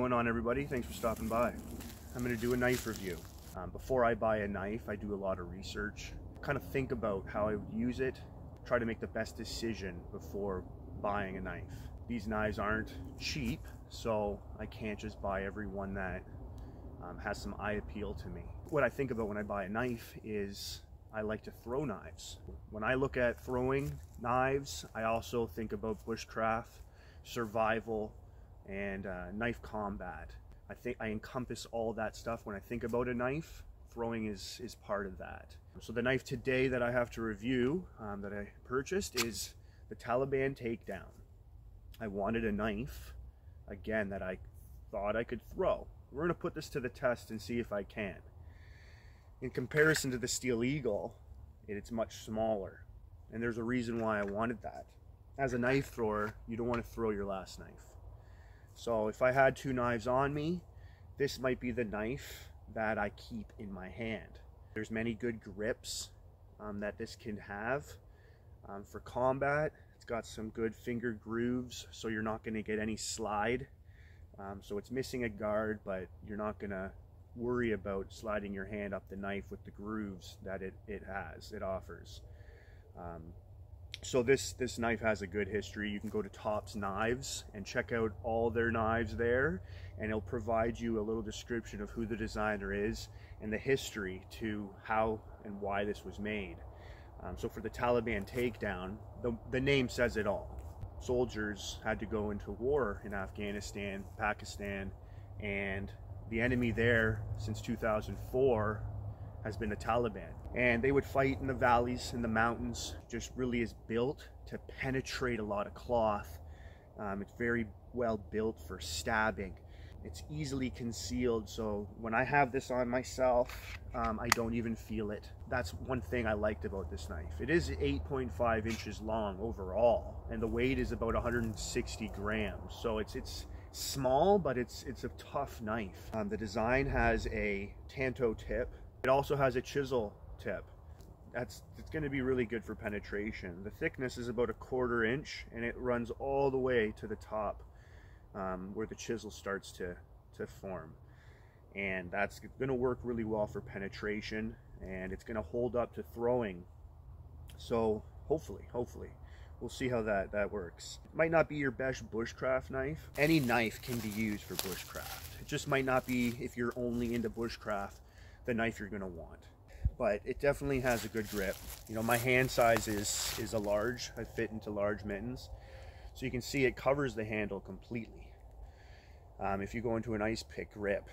going on, everybody? Thanks for stopping by. I'm going to do a knife review. Before I buy a knife, I do a lot of research, kind of think about how I would use it, try to make the best decision before buying a knife. These knives aren't cheap, so I can't just buy every one that has some eye appeal to me. What I think about when I buy a knife is I like to throw knives. When I look at throwing knives, I also think about bushcraft, survival, and knife combat. I think I encompass all that stuff when I think about a knife. Throwing is part of that. So the knife today that I have to review, that I purchased, is the Taliban Takedown. I wanted a knife, again, that I thought I could throw. We're going to put this to the test and see if I can. In comparison to the Steel Eagle, it's much smaller, and there's a reason why I wanted that. As a knife thrower, you don't want to throw your last knife. So if I had two knives on me, this might be the knife that I keep in my hand. There's many good grips that this can have. For combat, it's got some good finger grooves, so you're not going to get any slide. So it's missing a guard, but you're not going to worry about sliding your hand up the knife with the grooves that it offers. So this knife has a good history. You can go to Topps Knives and check out all their knives there, and it'll provide you a little description of who the designer is and the history to how and why this was made. So for the Taliban Takedown, the name says it all. Soldiers had to go into war in Afghanistan, Pakistan, and the enemy there since 2004 has been the Taliban. And they would fight in the valleys, in the mountains, just really is built to penetrate a lot of cloth. It's very well built for stabbing. It's easily concealed, so when I have this on myself, I don't even feel it. That's one thing I liked about this knife. It is 8.5 inches long overall, and the weight is about 160 grams. So it's small, but it's a tough knife. The design has a tanto tip. It also has a chisel tip. It's going to be really good for penetration. The thickness is about 1/4 inch, and it runs all the way to the top where the chisel starts to form. And that's going to work really well for penetration, and it's going to hold up to throwing. So hopefully we'll see how that works. It might not be your best bushcraft knife. Any knife can be used for bushcraft. It just might not be, if you're only into bushcraft, the knife you're going to want. But it definitely has a good grip. You know, my hand size is a large. I fit into large mittens, so you can see it covers the handle completely. If you go into an ice pick grip,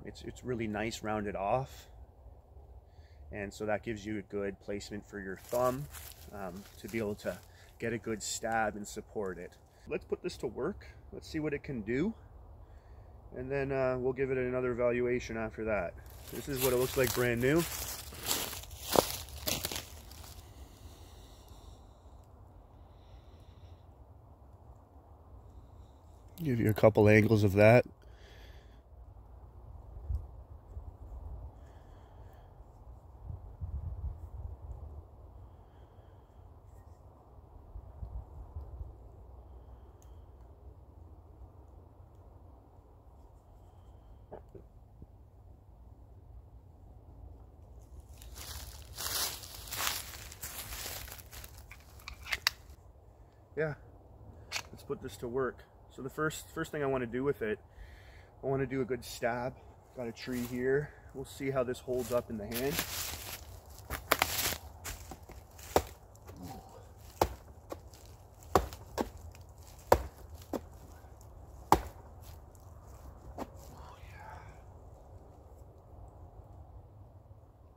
it's really nice rounded off, and so that gives you a good placement for your thumb to be able to get a good stab and support it. Let's put this to work. Let's see what it can do, and then we'll give it another evaluation after that. This is what it looks like brand new. Give you a couple angles of that. Yeah, let's put this to work. So the first thing I want to do with it, I want to do a good stab. Got a tree here. We'll see how this holds up in the hand.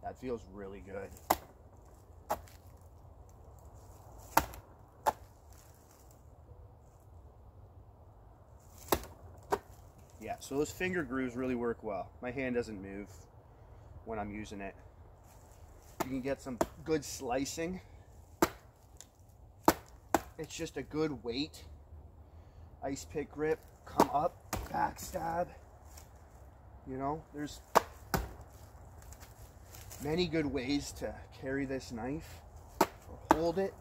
That feels really good. Yeah, so those finger grooves really work well. My hand doesn't move when I'm using it. You can get some good slicing. It's just a good weight. Ice pick grip, come up, backstab. You know, there's many good ways to carry this knife or hold it.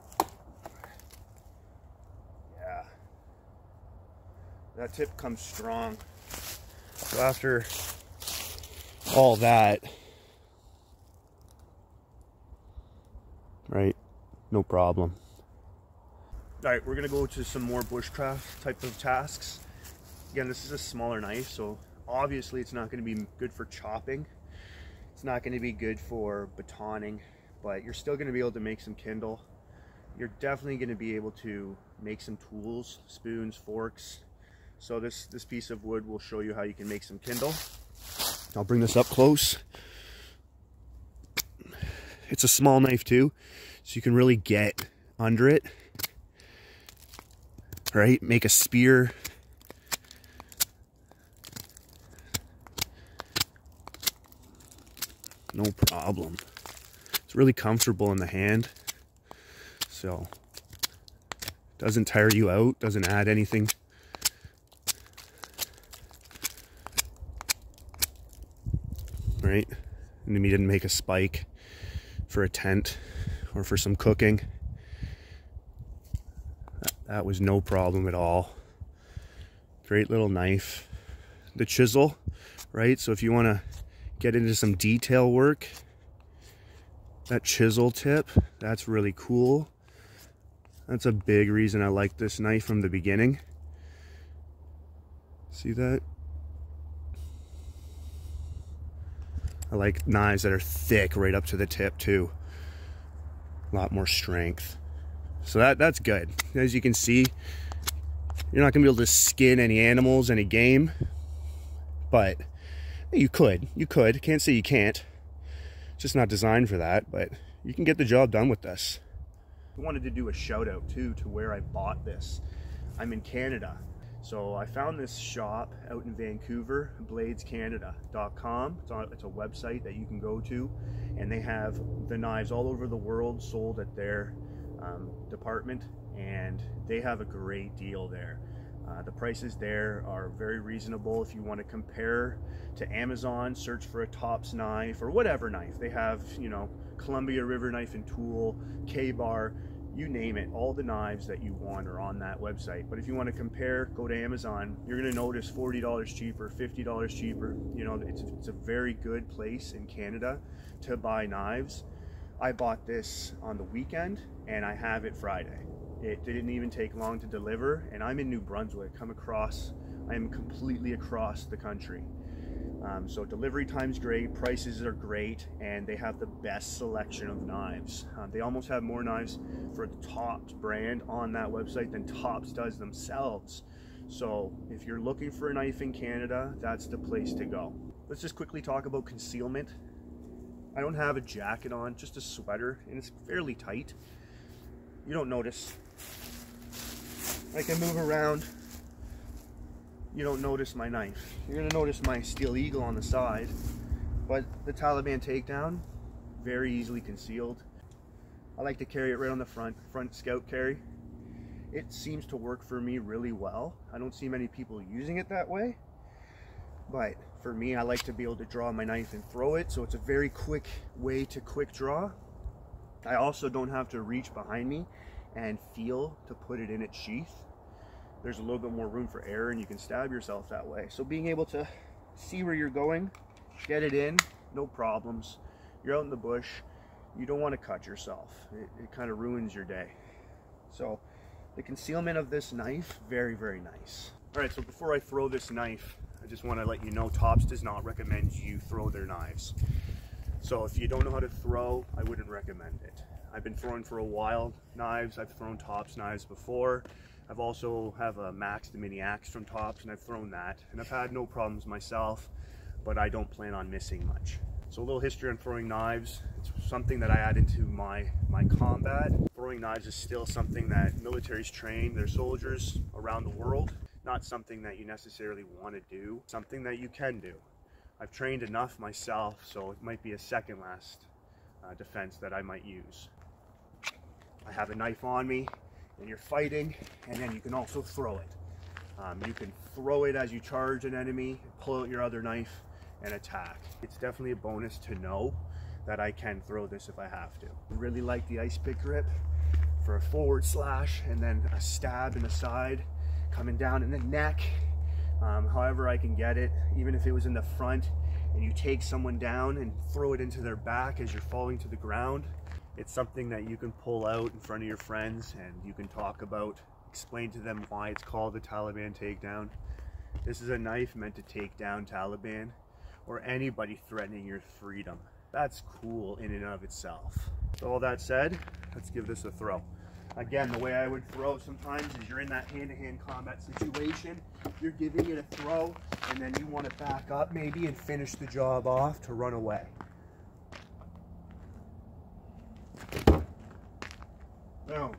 Yeah, that tip comes strong. So after all that, right, no problem. All right, we're gonna go to some more bushcraft type of tasks. Again, this is a smaller knife, so obviously it's not gonna be good for chopping. It's not gonna be good for batoning, but you're still gonna be able to make some kindle. You're definitely gonna be able to make some tools, spoons, forks. So this piece of wood will show you how you can make some kindle. I'll bring this up close. It's a small knife too, so you can really get under it, right? Make a spear. No problem. It's really comfortable in the hand, so doesn't tire you out, doesn't add anything. Right? And we didn't make a spike for a tent or for some cooking. That was no problem at all. Great little knife. The chisel, right? So if you want to get into some detail work, that chisel tip, that's really cool. That's a big reason I like this knife from the beginning. See that? I like knives that are thick right up to the tip too. A lot more strength. So that's good. As you can see, you're not gonna be able to skin any animals, any game, but you could. Can't say you can't. It's just not designed for that, but you can get the job done with this. I wanted to do a shout out too to where I bought this. I'm in Canada. So I found this shop out in Vancouver, bladescanada.com. It's a website that you can go to, and they have the knives all over the world sold at their department, and they have a great deal there. The prices there are very reasonable. If you want to compare to Amazon, search for a Tops knife or whatever knife. They have, you know, Columbia River Knife and Tool, K-Bar, you name it. All the knives that you want are on that website. But if you want to compare, go to Amazon. You're going to notice $40 cheaper, $50 cheaper. You know, it's a very good place in Canada to buy knives. I bought this on the weekend and I have it Friday. It didn't even take long to deliver, and I'm in New Brunswick. I am completely across the country. So delivery time's great, prices are great, and they have the best selection of knives. They almost have more knives for the Tops brand on that website than Tops does themselves. So if you're looking for a knife in Canada, that's the place to go. Let's just quickly talk about concealment. I don't have a jacket on, just a sweater, and it's fairly tight. You don't notice. I can move around. You don't notice my knife. You're gonna notice my Steel Eagle on the side, but the Taliban Takedown, very easily concealed. I like to carry it right on the front scout carry. It seems to work for me really well. I don't see many people using it that way, but for me, I like to be able to draw my knife and throw it, so it's a very quick way to quick draw. I also don't have to reach behind me and feel to put it in its sheath. There's a little bit more room for error, and you can stab yourself that way. So being able to see where you're going, get it in, no problems. You're out in the bush, you don't want to cut yourself. It kind of ruins your day. So the concealment of this knife, very, very nice. All right, so before I throw this knife, I just want to let you know Tops does not recommend you throw their knives. So if you don't know how to throw, I wouldn't recommend it. I've been throwing for a while knives. I've thrown Tops knives before. I've also have a Max, the mini axe from Tops, and I've thrown that. And I've had no problems myself, but I don't plan on missing much. So a little history on throwing knives. It's something that I add into my combat. Throwing knives is still something that militaries train their soldiers around the world. Not something that you necessarily want to do, something that you can do. I've trained enough myself, so it might be a second last defense that I might use. I have a knife on me, and you're fighting, and then you can also throw it. You can throw it as you charge an enemy, pull out your other knife, and attack. It's definitely a bonus to know that I can throw this if I have to. I really like the ice pick grip for a forward slash, and then a stab in the side, coming down in the neck, however I can get it, even if it was in the front and you take someone down and throw it into their back as you're falling to the ground. It's something that you can pull out in front of your friends and you can talk about, explain to them why it's called the Taliban Takedown. This is a knife meant to take down Taliban or anybody threatening your freedom. That's cool in and of itself. So all that said, let's give this a throw. Again, the way I would throw sometimes is you're in that hand-to-hand combat situation, you're giving it a throw, and then you want to back up maybe and finish the job off to run away. Boom.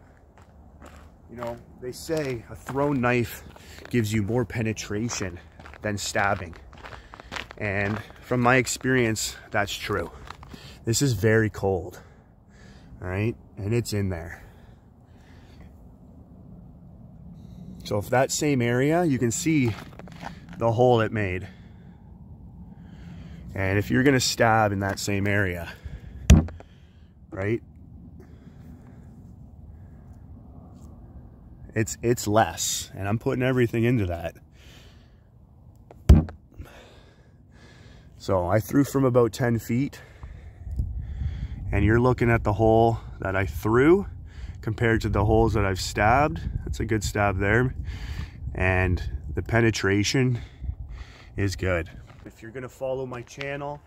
You know, they say a thrown knife gives you more penetration than stabbing. And from my experience, that's true. This is very cold, all right? And it's in there. So if that same area, you can see the hole it made. And if you're gonna stab in that same area, right? It's less, and I'm putting everything into that. So I threw from about 10 feet, and you're looking at the hole that I threw compared to the holes that I've stabbed. That's a good stab there. And the penetration is good. If you're gonna follow my channel,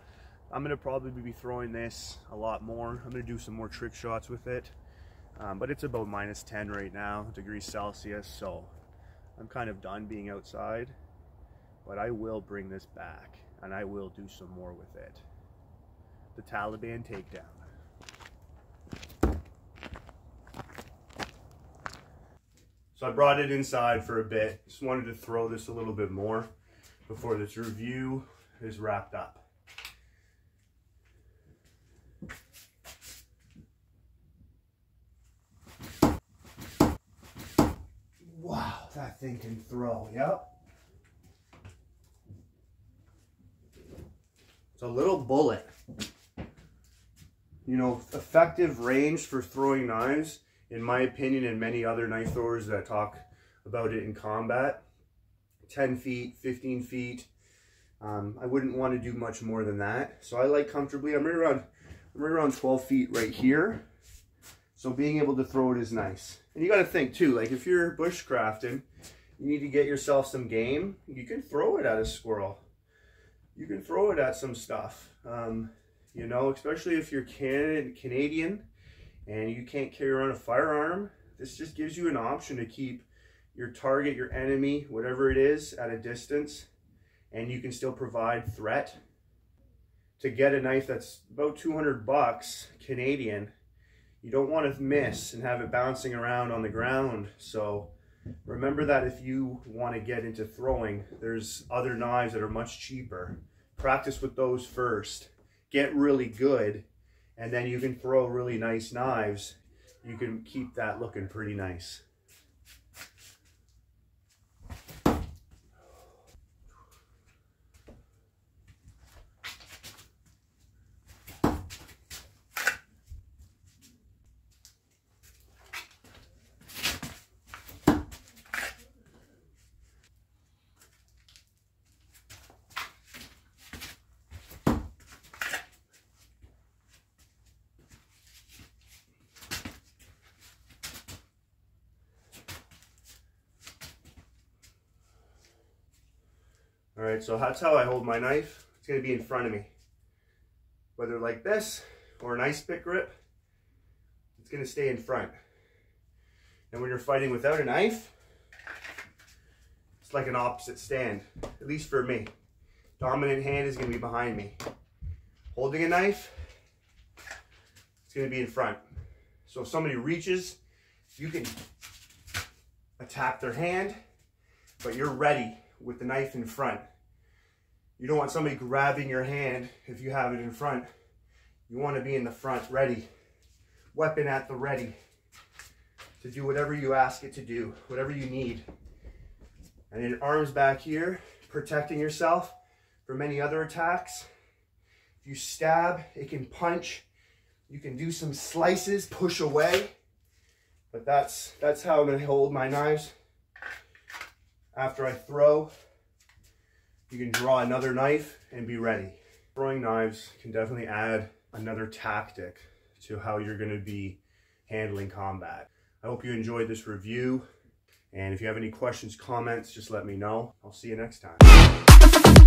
I'm gonna probably be throwing this a lot more. I'm gonna do some more trick shots with it. But it's about -10 right now, degrees Celsius, so I'm kind of done being outside. But I will bring this back, and I will do some more with it. The Taliban Takedown. So I brought it inside for a bit. Just wanted to throw this a little bit more before this review is wrapped up. Wow, that thing can throw, yep. It's a little bullet. You know, effective range for throwing knives, in my opinion, and many other knife throwers that talk about it in combat, 10 feet, 15 feet. I wouldn't want to do much more than that. So I like comfortably, I'm right around 12 feet right here. So being able to throw it is nice. And you got to think too, like if you're bushcrafting, you need to get yourself some game. You can throw it at a squirrel. You can throw it at some stuff. You know, especially if you're Canadian and you can't carry around a firearm, this just gives you an option to keep your target, your enemy, whatever it is, at a distance, and you can still provide threat. To get a knife that's about 200 bucks Canadian, you don't want to miss and have it bouncing around on the ground. So remember that if you want to get into throwing, there's other knives that are much cheaper. Practice with those first. Get really good, and then you can throw really nice knives. You can keep that looking pretty nice. All right, so that's how I hold my knife. It's gonna be in front of me. Whether like this or an ice pick grip, it's gonna stay in front. And when you're fighting without a knife, it's like an opposite stand, at least for me. Dominant hand is gonna be behind me. Holding a knife, it's gonna be in front. So if somebody reaches, you can attack their hand, but you're ready with the knife in front. You don't want somebody grabbing your hand if you have it in front. You want to be in the front, ready. Weapon at the ready to do whatever you ask it to do, whatever you need. And then your arms back here, protecting yourself from any other attacks. If you stab, it can punch. You can do some slices, push away. But that's how I'm going to hold my knives after I throw. you can draw another knife and be ready. Throwing knives can definitely add another tactic to how you're going to be handling combat. I hope you enjoyed this review, and if you have any questions, comments, just let me know. I'll see you next time.